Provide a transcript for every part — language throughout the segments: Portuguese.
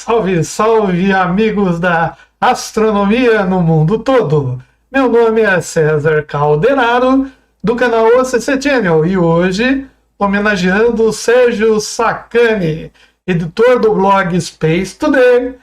Salve, salve, amigos da astronomia no mundo todo! Meu nome é César Calderaro, do canal OCC Channel, e hoje, homenageando Sérgio Sacani, editor do blog Space Today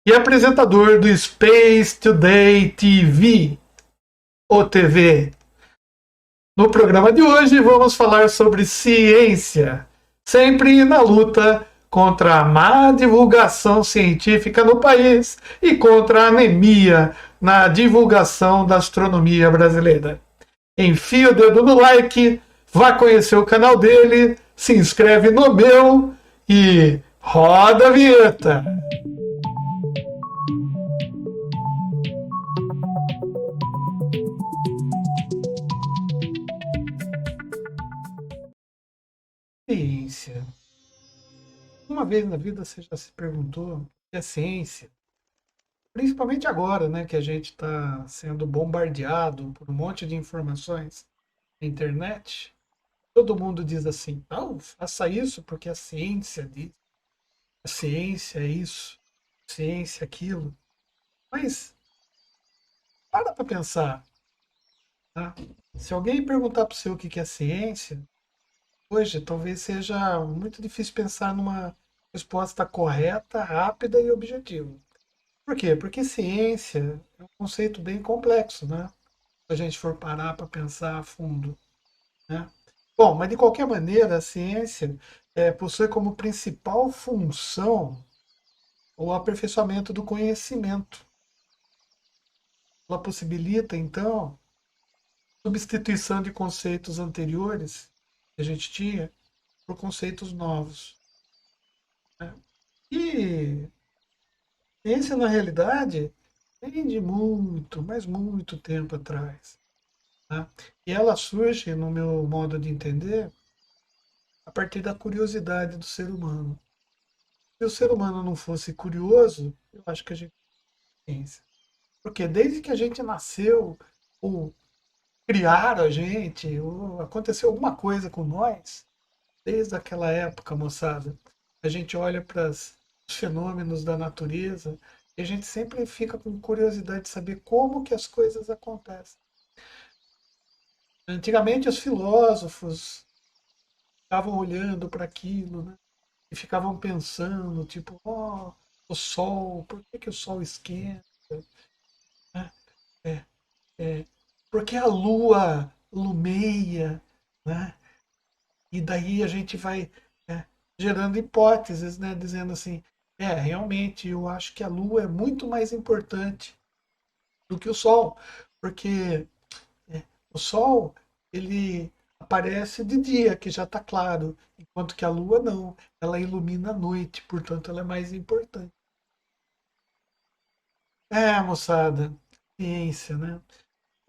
e apresentador do Space Today TV, ou TV. No programa de hoje, vamos falar sobre ciência, sempre na luta contra a má divulgação científica no país e contra a anemia na divulgação da astronomia brasileira. Enfia o dedo no like, vá conhecer o canal dele, se inscreve no meu e roda a vinheta! Ciência. Uma vez na vida você já se perguntou o que é ciência? Principalmente agora, né, que a gente está sendo bombardeado por um monte de informações na internet. Todo mundo diz assim, não, faça isso porque a ciência diz. A ciência é isso, a ciência é aquilo. Mas para pensar, tá? Se alguém perguntar para você o que é ciência, hoje talvez seja muito difícil pensar numa resposta correta, rápida e objetiva. Por quê? Porque ciência é um conceito bem complexo, né? Se a gente for parar para pensar a fundo, né? Bom, mas de qualquer maneira, a ciência possui como principal função o aperfeiçoamento do conhecimento. Ela possibilita, então, substituição de conceitos anteriores que a gente tinha por conceitos novos, né? E ciência, na realidade, vem de muito, mas muito tempo atrás. Tá? E ela surge, no meu modo de entender, a partir da curiosidade do ser humano. Se o ser humano não fosse curioso, eu acho que a gente não tem ciência. Porque desde que a gente nasceu, ou criaram a gente, ou aconteceu alguma coisa com nós, desde aquela época, moçada, a gente olha para os fenômenos da natureza e a gente sempre fica com curiosidade de saber como que as coisas acontecem. Antigamente, os filósofos ficavam olhando para aquilo, né? E ficavam pensando, tipo, ó, o Sol, por que o Sol esquenta? Né? É, por que a Lua lumeia? Né? E daí a gente vai gerando hipóteses, né? Dizendo assim, realmente, eu acho que a Lua é muito mais importante do que o Sol, porque o Sol, ele aparece de dia, que já está claro, enquanto que a Lua não, ela ilumina a noite, portanto ela é mais importante. Moçada, ciência, né?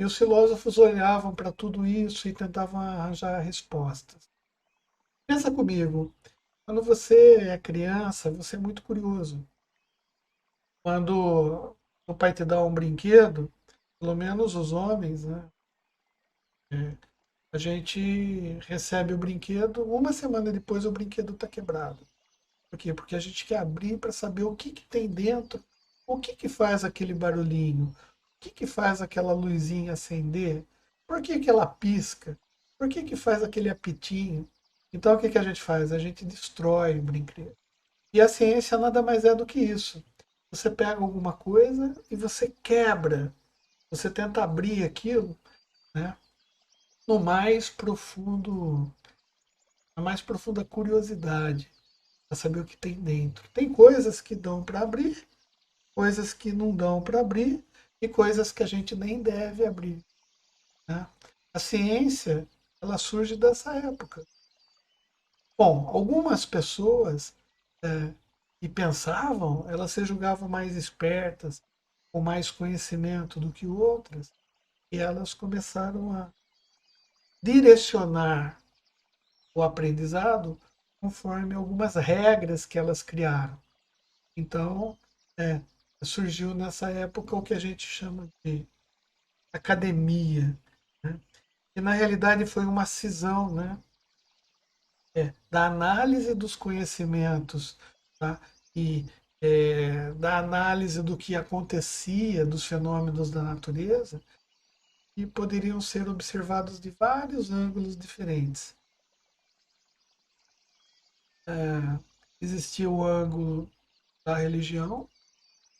E os filósofos olhavam para tudo isso e tentavam arranjar respostas. Pensa comigo, quando você é criança, você é muito curioso. Quando o pai te dá um brinquedo, pelo menos os homens, né? A gente recebe o brinquedo, uma semana depois o brinquedo está quebrado. Por quê? Porque a gente quer abrir para saber o que tem dentro, o que faz aquele barulhinho, o que faz aquela luzinha acender, por que ela pisca, por que faz aquele apitinho. Então o que a gente faz? A gente destrói o brinquedo. E a ciência nada mais é do que isso. Você pega alguma coisa e você quebra, você tenta abrir aquilo, né, no mais profundo, na mais profunda curiosidade para saber o que tem dentro. Tem coisas que dão para abrir, coisas que não dão para abrir e coisas que a gente nem deve abrir, né? A ciência, ela surge dessa época. Bom, algumas pessoas que pensavam, elas se julgavam mais espertas, com mais conhecimento do que outras, e elas começaram a direcionar o aprendizado conforme algumas regras que elas criaram. Então, é, surgiu nessa época o que a gente chama de academia, né? E na realidade foi uma cisão, né? Da análise dos conhecimentos, tá? E da análise do que acontecia, dos fenômenos da natureza, que poderiam ser observados de vários ângulos diferentes. É, existia o ângulo da religião,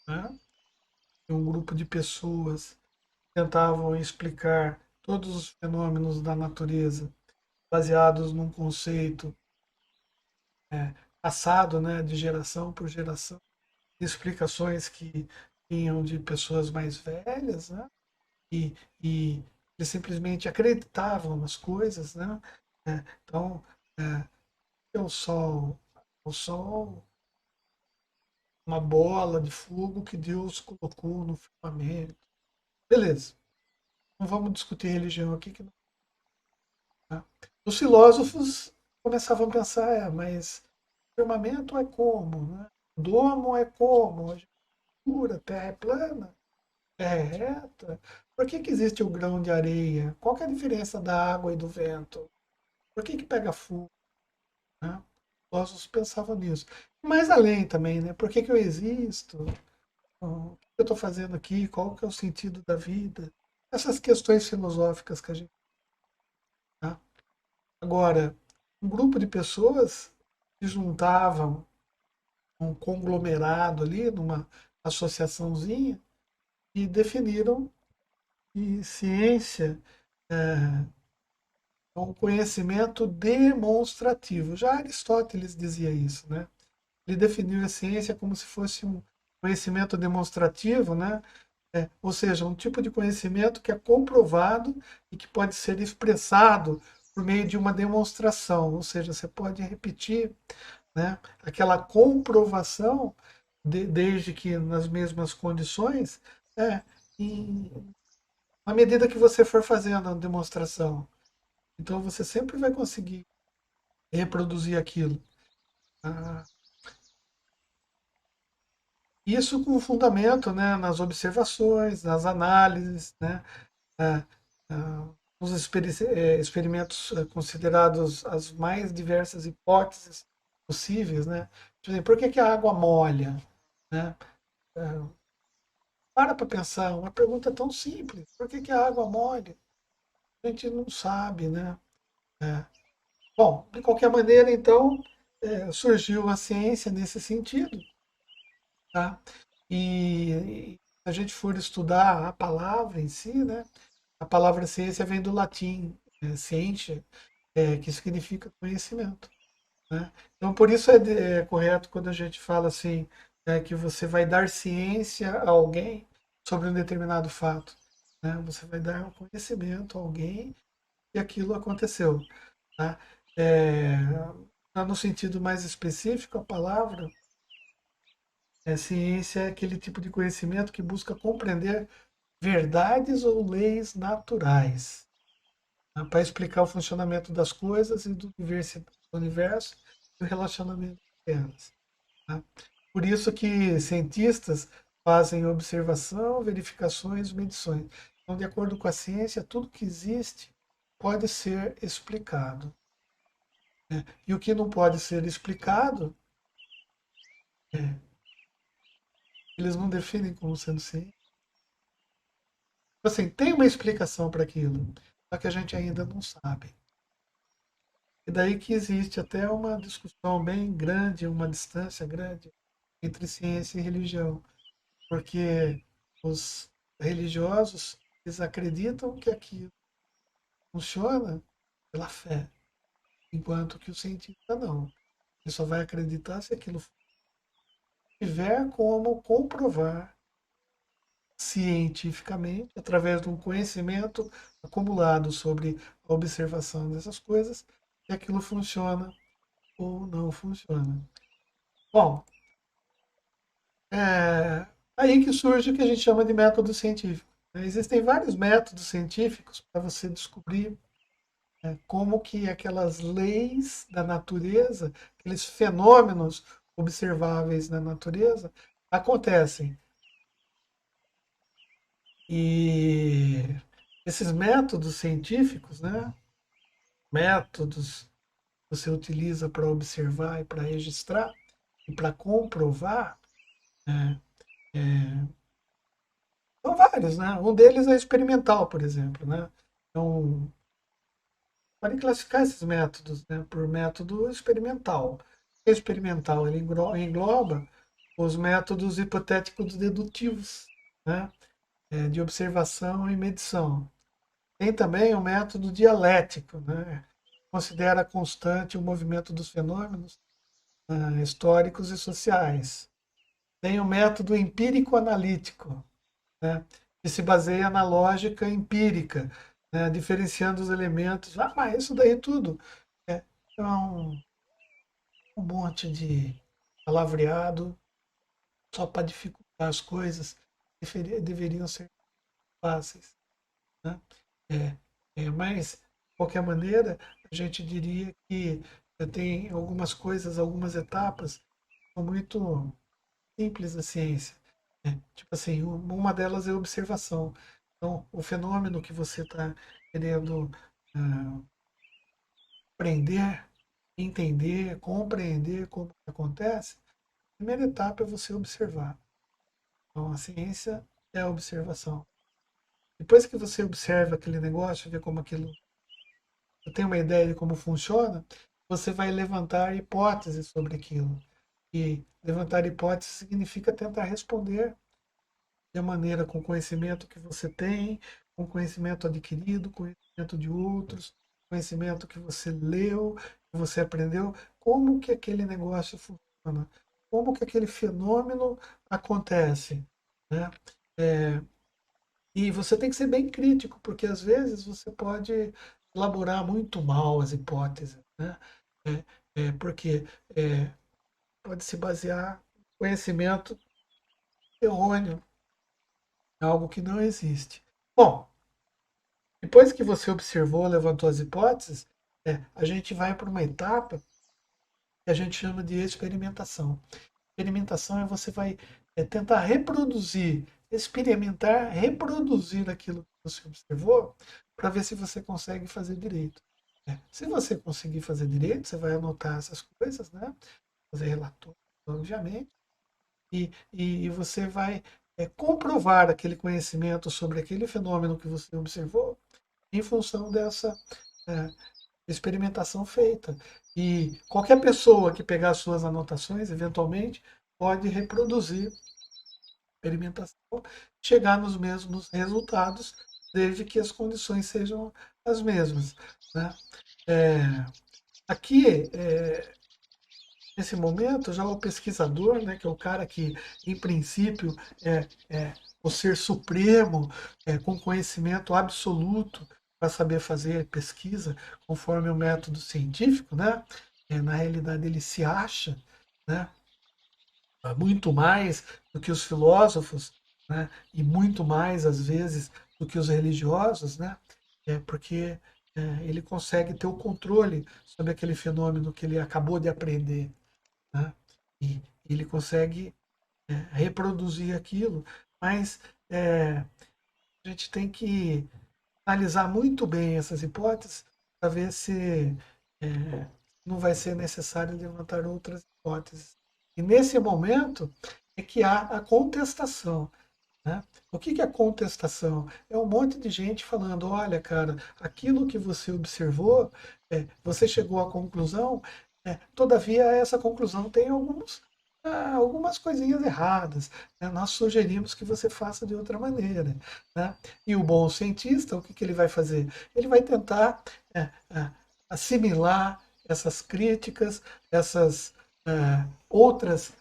né? E um grupo de pessoas tentavam explicar todos os fenômenos da natureza baseados num conceito passado, né, de geração por geração, explicações que vinham de pessoas mais velhas, né, e eles simplesmente acreditavam nas coisas, né. Então, é o sol, uma bola de fogo que Deus colocou no firmamento. Beleza, não vamos discutir religião aqui, que não, tá? Os filósofos começavam a pensar, mas firmamento é como, né? Domo é como? A gente pura, terra é plana, terra é reta. Por que existe o grão de areia? Qual que é a diferença da água e do vento? Por que pega fogo, né? Os filósofos pensavam nisso. Mais além também, né? Por que eu existo? O que eu estou fazendo aqui? Qual que é o sentido da vida? Essas questões filosóficas que a gente... Tá? Agora, um grupo de pessoas se juntavam, um conglomerado ali, numa associaçãozinha, e definiram que ciência é um conhecimento demonstrativo. Já Aristóteles dizia isso, né? Ele definiu a ciência como se fosse um conhecimento demonstrativo, né? Ou seja, um tipo de conhecimento que é comprovado e que pode ser expressado por meio de uma demonstração, ou seja, você pode repetir, né, aquela comprovação, desde que nas mesmas condições, é, em, à medida que você for fazendo a demonstração. Então você sempre vai conseguir reproduzir aquilo. Ah, isso com fundamento, né, nas observações, nas análises, né, ah, os experimentos considerados as mais diversas hipóteses possíveis, né? Por exemplo, por que a água molha, né? Ah, para pensar, uma pergunta tão simples. Por que a água molha? A gente não sabe, né? É. Bom, de qualquer maneira, então, surgiu a ciência nesse sentido, tá? E se a gente for estudar a palavra em si, né? A palavra ciência vem do latim, ciência, que significa conhecimento, né? Então, por isso é correto quando a gente fala assim, que você vai dar ciência a alguém sobre um determinado fato, né? Você vai dar um conhecimento a alguém que aquilo aconteceu, tá? É, no sentido mais específico, a palavra ciência é aquele tipo de conhecimento que busca compreender verdades ou leis naturais, né, para explicar o funcionamento das coisas e do universo e o relacionamento entre elas. Tá? Por isso que cientistas fazem observação, verificações, medições. Então, de acordo com a ciência, tudo que existe pode ser explicado, né? E o que não pode ser explicado, eles não definem como sendo ciência. Assim, tem uma explicação para aquilo, só que a gente ainda não sabe. E daí que existe até uma discussão bem grande, uma distância grande entre ciência e religião, porque os religiosos, eles acreditam que aquilo funciona pela fé, enquanto que o cientista não. Ele só vai acreditar se aquilo tiver como comprovar cientificamente, através de um conhecimento acumulado sobre a observação dessas coisas, que aquilo funciona ou não funciona. Bom, é aí que surge o que a gente chama de método científico, né? Existem vários métodos científicos para você descobrir como que aquelas leis da natureza, aqueles fenômenos observáveis na natureza acontecem. E esses métodos científicos, né, métodos que você utiliza para observar e para registrar e para comprovar, É, é, são vários, né? Um deles é experimental, por exemplo, né? Então, pode classificar esses métodos, né, por método experimental. O experimental ele engloba os métodos hipotéticos dedutivos, né, de observação e medição. Tem também o método dialético, né, considera constante o movimento dos fenômenos históricos e sociais. Tem o método empírico-analítico, né, que se baseia na lógica empírica, né, diferenciando os elementos. Ah, mas isso daí tudo é um monte de palavreado só para dificultar as coisas que deveriam ser fáceis, né? Mas, de qualquer maneira, a gente diria que tem algumas coisas, algumas etapas que são muito simples da ciência. Né? Tipo assim, uma delas é a observação. Então, o fenômeno que você está querendo ah, aprender, entender, compreender como acontece, a primeira etapa é você observar. Então, a ciência é a observação. Depois que você observa aquele negócio, vê como aquilo, você tem uma ideia de como funciona, você vai levantar hipóteses sobre aquilo. E levantar hipóteses significa tentar responder de maneira com o conhecimento que você tem, com conhecimento adquirido, conhecimento de outros, conhecimento que você leu, que você aprendeu, como que aquele negócio funciona, como que aquele fenômeno acontece, né? É, e você tem que ser bem crítico, porque às vezes você pode elaborar muito mal as hipóteses, né? Porque pode se basear em conhecimento errôneo, algo que não existe. Bom, depois que você observou, levantou as hipóteses, a gente vai para uma etapa que a gente chama de experimentação. Experimentação é você vai tentar reproduzir, experimentar, reproduzir aquilo que você observou para ver se você consegue fazer direito. Se você conseguir fazer direito, você vai anotar essas coisas, né? Fazer relatório, obviamente, e você vai comprovar aquele conhecimento sobre aquele fenômeno que você observou em função dessa é, experimentação feita. E qualquer pessoa que pegar as suas anotações, eventualmente, pode reproduzir a experimentação, chegar nos mesmos resultados, desde que as condições sejam as mesmas. Né? É, aqui, nesse momento, já o pesquisador, né, que é o cara que, em princípio, é o ser supremo, com conhecimento absoluto para saber fazer pesquisa conforme o método científico, né? Na realidade, ele se acha, né, muito mais do que os filósofos, né, e muito mais, às vezes, do que os religiosos, né? Porque ele consegue ter o controle sobre aquele fenômeno que ele acabou de aprender, né? E ele consegue reproduzir aquilo, mas a gente tem que analisar muito bem essas hipóteses para ver se não vai ser necessário levantar outras hipóteses. E nesse momento é que há a contestação. Né? O que é contestação? É um monte de gente falando: olha, cara, aquilo que você observou, você chegou à conclusão, todavia essa conclusão tem algumas coisinhas erradas. Né? Nós sugerimos que você faça de outra maneira. Né? E o bom cientista, o que ele vai fazer? Ele vai tentar assimilar essas críticas, essas outras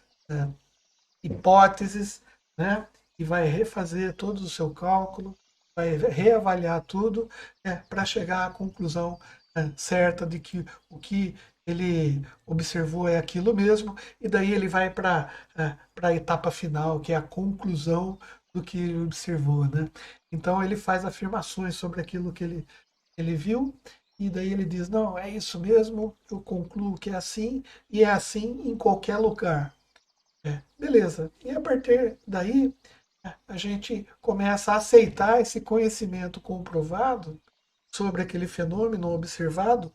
hipóteses, né? E vai refazer todo o seu cálculo, vai reavaliar tudo para chegar à conclusão certa de que o que ele observou é aquilo mesmo, e daí ele vai para a etapa final, que é a conclusão do que ele observou, né? Então ele faz afirmações sobre aquilo que ele viu, e daí ele diz, não, é isso mesmo, eu concluo que é assim, e é assim em qualquer lugar. Beleza. E a partir daí, a gente começa a aceitar esse conhecimento comprovado sobre aquele fenômeno observado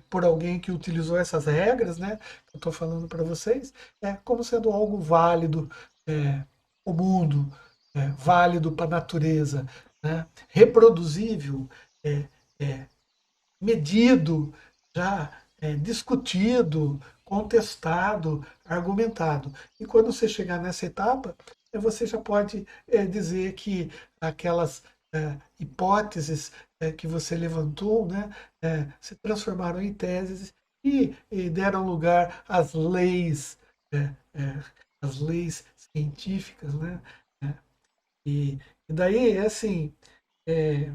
por alguém que utilizou essas regras, né, que eu estou falando para vocês, como sendo algo válido, o mundo, válido para a natureza, né? Reproduzível, é, é, medido, já discutido, contestado, argumentado. E quando você chegar nessa etapa, você já pode dizer que aquelas hipóteses que você levantou, né, se transformaram em teses e deram lugar é, é, às leis científicas, né? É, e, e daí, assim, é,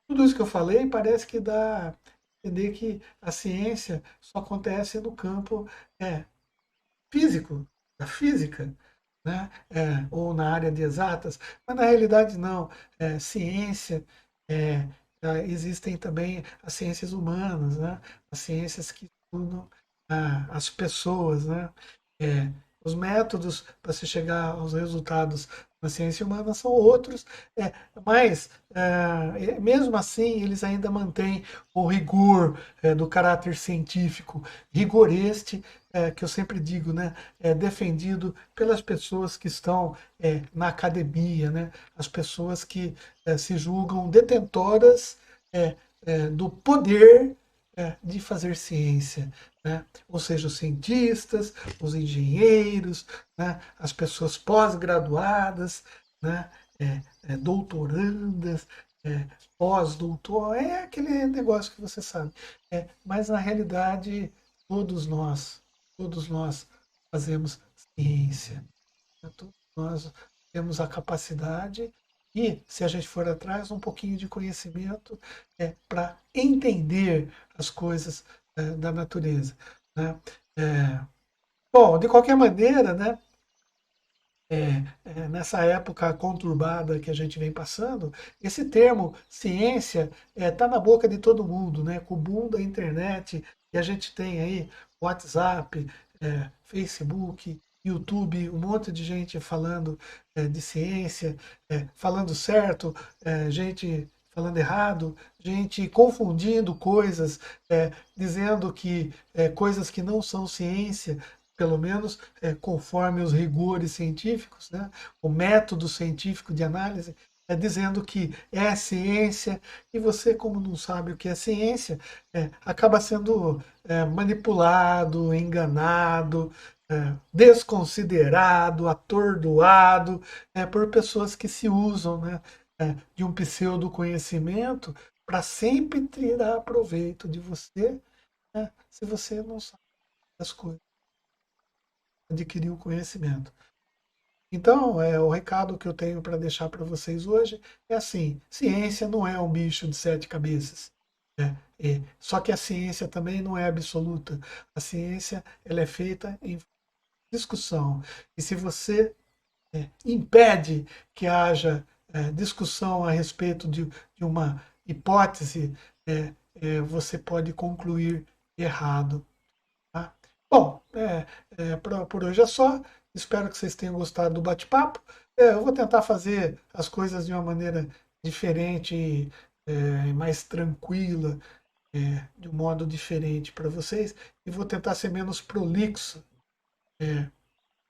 tudo isso que eu falei parece que dá a entender que a ciência só acontece no campo físico, da física, né? Ou na área de exatas, mas na realidade não. Ciência, é, existem também as ciências humanas, né? As ciências que estudam as pessoas, né? É, os métodos para se chegar aos resultados na ciência humana são outros, é, mas mesmo assim eles ainda mantêm o rigor do caráter científico, rigor este que eu sempre digo, né, defendido pelas pessoas que estão na academia, né, as pessoas que se julgam detentoras do poder de fazer ciência, né? Ou seja, os cientistas, os engenheiros, né? As pessoas pós-graduadas, né? Doutorandas, pós-doutor, é aquele negócio que você sabe. Mas na realidade, todos nós, todos nós fazemos ciência, né? Todos nós temos a capacidade e, se a gente for atrás, um pouquinho de conhecimento para entender as coisas da natureza, né? É, bom, de qualquer maneira, né, nessa época conturbada que a gente vem passando, esse termo ciência está na boca de todo mundo, né? Com o boom da internet, e a gente tem aí WhatsApp, Facebook, YouTube, um monte de gente falando de ciência, falando certo, gente falando errado, gente confundindo coisas, dizendo que coisas que não são ciência, pelo menos conforme os rigores científicos, né, o método científico de análise, dizendo que é ciência, e você, como não sabe o que é ciência, acaba sendo manipulado, enganado, desconsiderado, atordoado por pessoas que se usam, né, de um pseudo conhecimento para sempre tirar proveito de você, né, se você não sabe as coisas, adquirir o conhecimento. Então, o recado que eu tenho para deixar para vocês hoje é assim: ciência não é um bicho de sete cabeças. Só que a ciência também não é absoluta. A ciência ela é feita em discussão. E se você impede que haja discussão a respeito de uma hipótese, você pode concluir errado. Tá? Bom, por hoje é só. Espero que vocês tenham gostado do bate-papo. Eu vou tentar fazer as coisas de uma maneira diferente, mais tranquila, de um modo diferente para vocês. E vou tentar ser menos prolixo,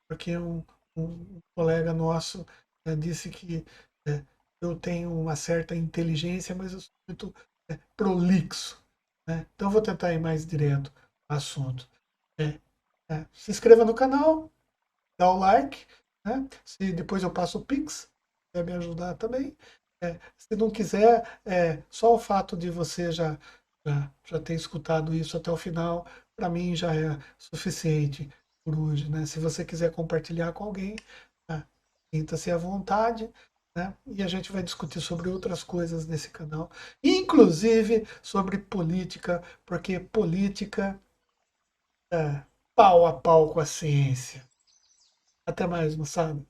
porque um colega nosso disse que eu tenho uma certa inteligência, mas eu sou muito prolixo. Né? Então eu vou tentar ir mais direto ao assunto. É, se inscreva no canal, dá o like, né? Se depois eu passo o Pix, quer me ajudar também. Se não quiser, só o fato de você já ter escutado isso até o final, para mim já é suficiente por hoje, né? Se você quiser compartilhar com alguém, sinta-se à vontade, né? E a gente vai discutir sobre outras coisas nesse canal, inclusive sobre política, porque política é pau a pau com a ciência. Até mais, moçada.